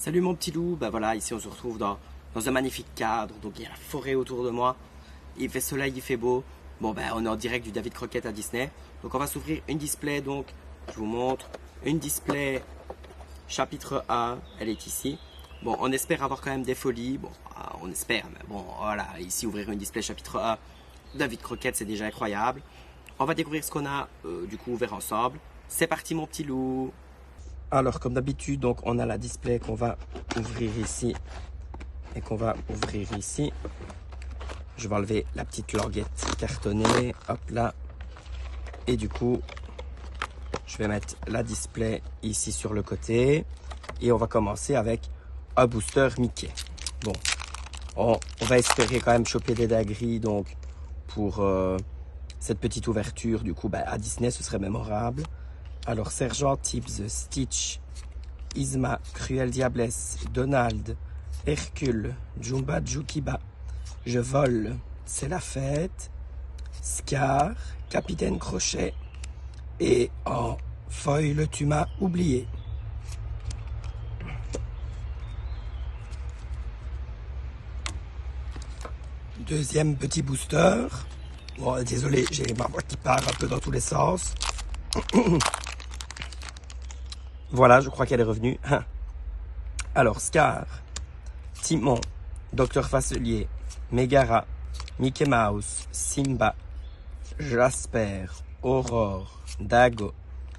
Salut mon petit loup, bah voilà, ici on se retrouve dans un magnifique cadre, donc il y a la forêt autour de moi, il fait soleil, il fait beau. Bon bah on est en direct du David Croquette à Disney, donc on va s'ouvrir une display, donc je vous montre, une display chapitre A, elle est ici. Bon, on espère avoir quand même des folies, bon, on espère, mais bon voilà, ici ouvrir une display chapitre A, David Croquette c'est déjà incroyable. On va découvrir ce qu'on a du coup ouvert ensemble. C'est parti mon petit loup. Alors comme d'habitude, donc on a la display qu'on va ouvrir ici et qu'on va ouvrir ici. Je vais enlever la petite languette cartonnée, hop là. Et du coup, je vais mettre la display ici sur le côté. Et on va commencer avec un booster Mickey. Bon, on va espérer quand même choper des dingueries donc pour cette petite ouverture. Du coup, bah, à Disney, ce serait mémorable. Alors, Sergent Tibbs, Stitch, Yzma, Cruelle Diablesse, Donald, Hercule, Jumba Jukiba, Je vole, c'est la fête, Scar, Capitaine Crochet et en foil, tu m'as oublié. Deuxième petit booster. Bon, désolé, j'ai ma voix qui part un peu dans tous les sens. Voilà, je crois qu'elle est revenue. Alors, Scar, Timon, Docteur Facelier, Megara, Mickey Mouse, Simba, Jasper, Aurore, Dago,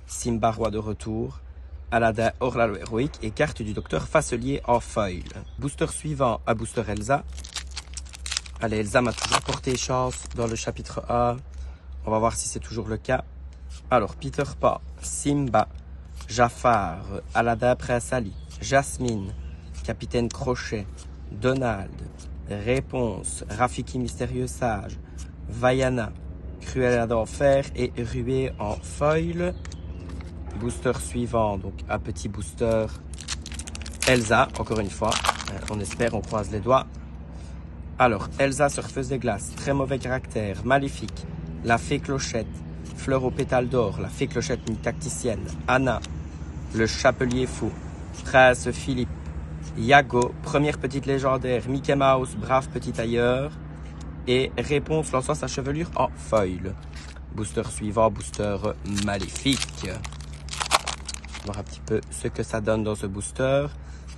Simba Roi de retour, Aladdin Orlalo héroïque et carte du Docteur Facelier en foil. Booster suivant à Booster Elsa. Allez, Elsa m'a toujours porté chance dans le chapitre A. On va voir si c'est toujours le cas. Alors, Peter Pan, Simba, Jafar, Aladdin Prince Ali, Jasmine, Capitaine Crochet, Donald, Réponse, Rafiki Mystérieux Sage, Vaiana, Cruella d'Enfer et Ruée en foil. Booster suivant, donc un petit booster Elsa, encore une fois. On espère, on croise les doigts. Alors, Elsa, surfeuse des glaces, très mauvais caractère, maléfique, la fée clochette, fleur aux pétales d'or, la fée clochette tacticienne, Anna, le chapelier fou, Prince Philippe, Yago, première petite légendaire, Mickey Mouse, brave petit tailleur, et Réponse lançant sa chevelure en foil. Booster suivant, booster maléfique. On va voir un petit peu ce que ça donne dans ce booster.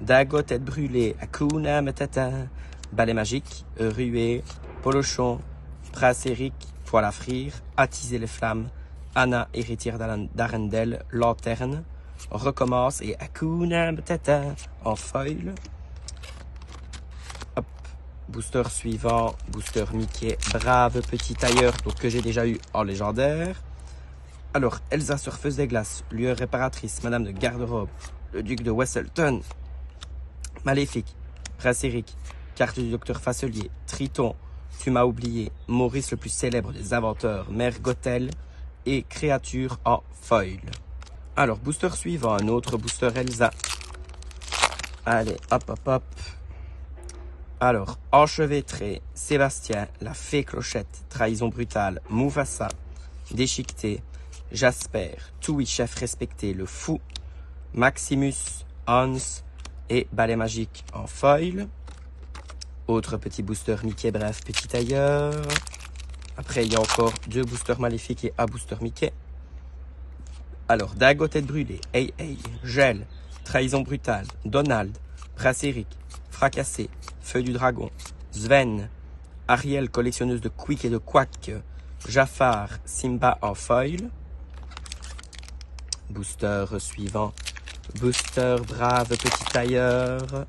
Dago, tête brûlée, Hakuna Matata, balai magique, ruée, polochon, Prince Eric, poil à frire, attiser les flammes, Anna, héritière d'Arendelle, lanterne, recommence et Hakuna Matata en foil. Hop, booster suivant, booster Mickey, brave petit tailleur, donc que j'ai déjà eu en légendaire. Alors, Elsa, surfeuse des glaces, lueur réparatrice, Madame de garde-robe, le duc de Wesselton, maléfique, Prince Eric, carte du Docteur Facelier, Triton, tu m'as oublié, Maurice le plus célèbre des inventeurs, Mère Gothel et créature en foil. Alors, booster suivant, un autre booster Elsa. Allez, hop, hop, hop. Alors, enchevêtré, Sébastien, la fée clochette, trahison brutale, Mufasa, déchiqueté, Jasper, Tui, chef respecté, le fou, Maximus, Hans et balai magique en foil. Autre petit booster Mickey, bref, petit tailleur. Après, il y a encore deux boosters maléfiques et un booster Mickey. Alors, Dago, tête brûlée, Hey Hey, Gel, trahison brutale, Donald, Prince Eric, fracassé, feu du dragon, Sven, Ariel, collectionneuse de Quick et de Quack, Jafar, Simba en foil. Booster suivant, booster brave petit tailleur.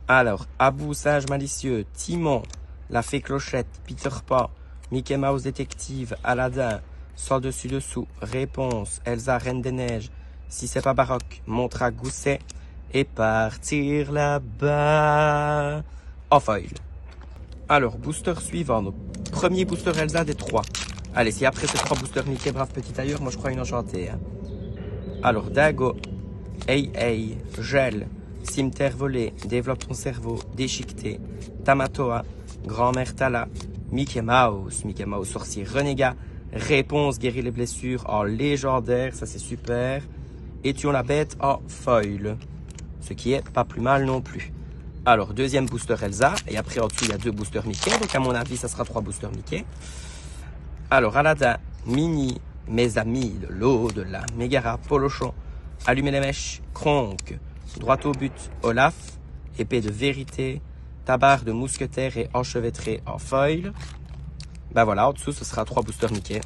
Alors, Abou, sage malicieux, Timon, la fée clochette, Peter Pan, Mickey Mouse détective, Aladdin, sans dessus-dessous, Réponse, Elsa, Reine des Neiges, si c'est pas baroque, montre à Gousset, et partir là-bas, en foil. Alors, booster suivant, donc, premier booster Elsa des trois. Allez, si après ces trois boosters Mickey, brave petit tailleur, moi je crois une enchantée. Hein. Alors, Dago, Hey Hey, Gel, Cimetière volé, développe ton cerveau, déchiqueté, Tamatoa, Grand-mère Tala, Mickey Mouse sorcier renégat, Réponse, guérit les blessures en légendaire, ça c'est super, et tuons la bête en foil. ce qui est pas plus mal non plus. Alors, deuxième booster Elsa, et après en dessous il y a 2 boosters Mickey, donc à mon avis ça sera 3 boosters Mickey. Alors, Aladdin, Minnie, mes amis de l'au-delà, Megara, Polochon, Allumer les mèches, Kronk, Droit au but, Olaf, Épée de vérité, Tabard de mousquetaire et enchevêtré en foil. Ben voilà, en dessous ce sera 3 boosters Mickey.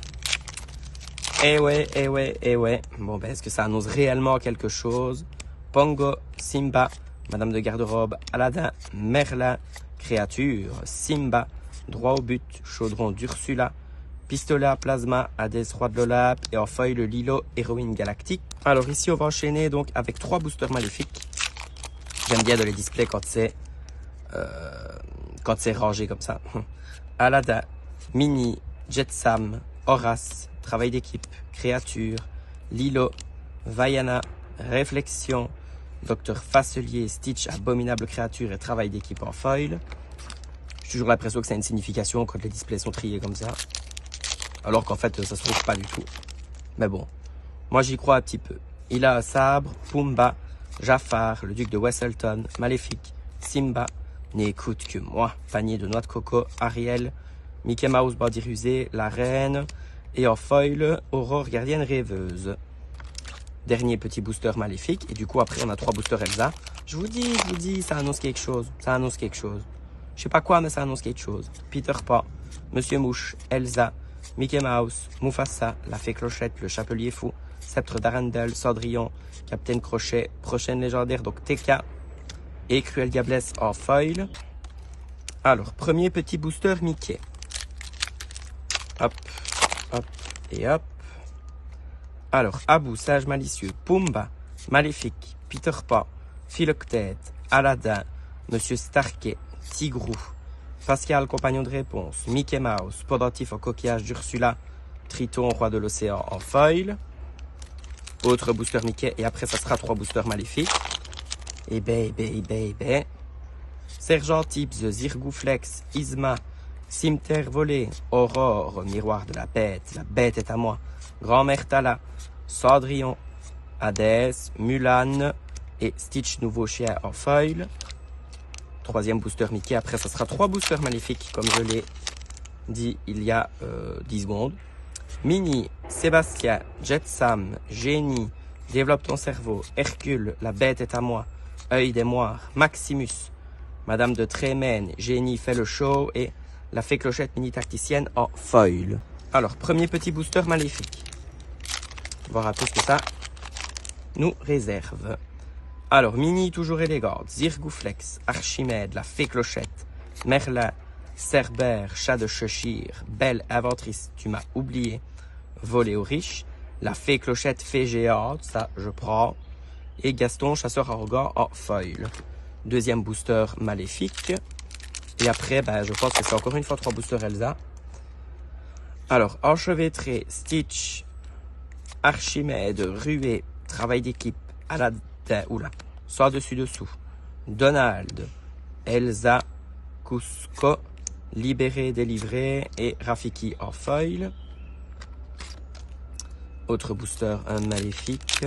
Eh ouais, eh ouais, eh ouais. Bon ben est-ce que ça annonce réellement quelque chose? Pongo, Simba, Madame de garde-robe, Aladdin, Merlin, Créature, Simba, Droit au but, Chaudron d'Ursula, Pistolet à plasma, Hadès, Roi de l'Olympe et en feuille le Lilo, Héroïne galactique. Alors ici on va enchaîner donc avec 3 boosters maléfiques. J'aime bien de les displayer quand c'est rangé comme ça. Aladdin, Minnie, Jetsam, Horace, Travail d'équipe, Créature, Lilo, Vaiana, Réflexion, Docteur Facelier, Stitch, Abominable Créature et Travail d'équipe en foil. J'ai toujours l'impression que ça a une signification quand les displays sont triés comme ça. Alors qu'en fait, ça se trouve pas du tout. Mais bon, moi j'y crois un petit peu. Il a un sabre, Pumba, Jafar, le duc de Wesselton, Maléfique, Simba, n'écoute que moi, panier de noix de coco, Ariel, Mickey Mouse, bandit rusé, la reine, et en foil, Aurore, gardienne rêveuse. Dernier petit booster maléfique, et du coup après on a 3 boosters Elsa. Je vous dis, ça annonce quelque chose, ça annonce quelque chose. Je sais pas quoi, mais ça annonce quelque chose. Peter Pan, Monsieur Mouche, Elsa, Mickey Mouse, Mufasa, la fée Clochette, le chapelier fou, Sceptre d'Arendelle, Cendrillon, Capitaine Crochet, prochaine légendaire, donc TK, et Cruelle Diablesse en foil. Alors, premier petit booster Mickey. Hop, hop et hop. Alors, Abou, sage malicieux, Pumba, Maléfique, Peter Pan, Philoctète, Aladdin, Monsieur Starkey, Tigrou, Pascal, compagnon de réponse, Mickey Mouse, pendentif en coquillage d'Ursula, Triton, roi de l'océan en foil. Autre booster Mickey, et après ça sera 3 boosters maléfiques. Et Sergent Tibbs, Zirgouflex, Isma, Cimetière volé, Aurore, miroir de la bête est à moi, Grand-mère Tala, Cendrillon, Hadès, Mulan et Stitch, nouveau chien en foil. Troisième booster Mickey, après ça sera 3 boosters maléfiques, comme je l'ai dit il y a 10 secondes. Minnie, Sébastien, Jetsam, Génie, Développe ton cerveau, Hercule, la bête est à moi, Œil des moires, Maximus, Madame de Trémène, Génie fait le show et la fée Clochette mini tacticienne en foil. Alors, premier petit booster maléfique. On va voir un peu ce que ça nous réserve. Alors, Minnie toujours élégante, Zirgouflex, Archimède, la fée Clochette, Merlin, Cerbère, chat de Cheshire, belle inventrice, tu m'as oublié, volé aux riches, la fée Clochette, fée géante, ça je prends, et Gaston, chasseur arrogant en foil. Deuxième booster maléfique, et après, je pense que c'est encore une fois 3 boosters Elsa. Alors, enchevêtré, Stitch, Archimède, Ruée, travail d'équipe, Aladdin, oula, sans dessus-dessous, Donald, Elsa, Cusco, Libéré, délivré et Rafiki en foil. Autre booster, un maléfique.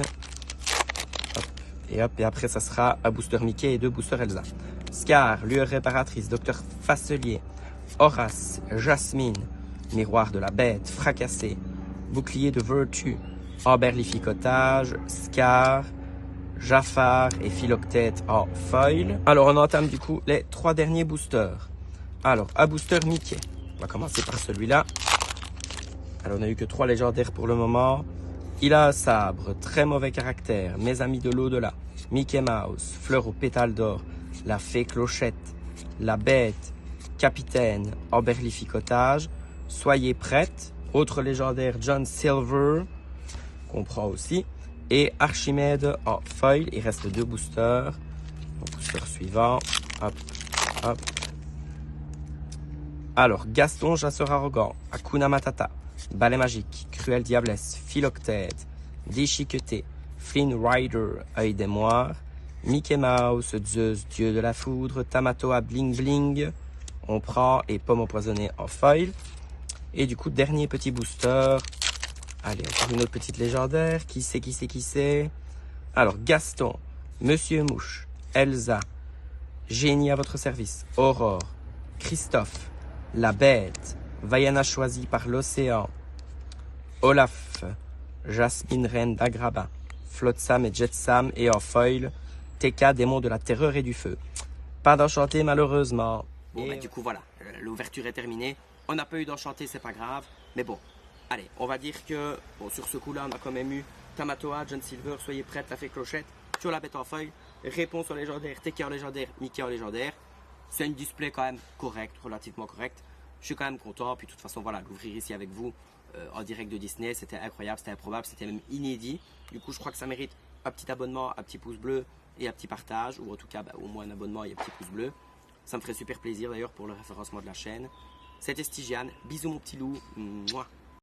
Hop, et après ça sera un booster Mickey et 2 boosters Elsa. Scar, lueur réparatrice, Docteur Facelier, Horace, Jasmine, miroir de la bête, fracassé, bouclier de vertu, emberlificotage, Scar, Jafar et Philoctète en foil. Alors on entame du coup les 3 derniers boosters. Alors, un booster Mickey. On va commencer par celui-là. Alors, on n'a eu que 3 légendaires pour le moment. Il a un sabre, très mauvais caractère, mes amis de l'au-delà, Mickey Mouse, fleur aux pétales d'or, la fée Clochette, la bête, capitaine, emberlificotage, soyez prête, autre légendaire John Silver, qu'on prend aussi, et Archimède en foil. Il reste 2 boosters. Donc, booster suivant, hop, hop. Alors, Gaston, chasseur arrogant, Hakuna Matata, Balai magique, Cruelle diablesse, Philoctète, Déchiqueté, Flynn Rider, œil des moires, Mickey Mouse, Zeus, dieu de la foudre, Tamatoa, bling bling, on prend, et pomme empoisonnée en foil. Et du coup, dernier petit booster. Allez, encore une autre petite légendaire. Qui c'est? Alors, Gaston, Monsieur Mouche, Elsa, Génie à votre service, Aurore, Christophe, La Bête, Vaiana choisie par l'océan, Olaf, Jasmine Reine d'Agrabah, Flotsam et Jetsam et en foil, TK, démon de la terreur et du feu. Pas d'enchanté malheureusement. Bon, du coup voilà, l'ouverture est terminée. On n'a pas eu d'enchanté, c'est pas grave. Mais bon, allez, on va dire que bon, sur ce coup-là, on a quand même eu Tamatoa, John Silver, soyez prêts, la fée clochette, sur la bête en feuille, réponse en légendaire, TK en légendaire, Mickey en légendaire. C'est une display quand même correct, relativement correct. Je suis quand même content. Puis de toute façon, voilà, l'ouvrir ici avec vous en direct de Disney, c'était incroyable, c'était improbable, c'était même inédit. Du coup, je crois que ça mérite un petit abonnement, un petit pouce bleu et un petit partage, ou en tout cas au moins un abonnement et un petit pouce bleu. Ça me ferait super plaisir d'ailleurs pour le référencement de la chaîne. C'était Stygiane, bisous mon petit loup. Mouah.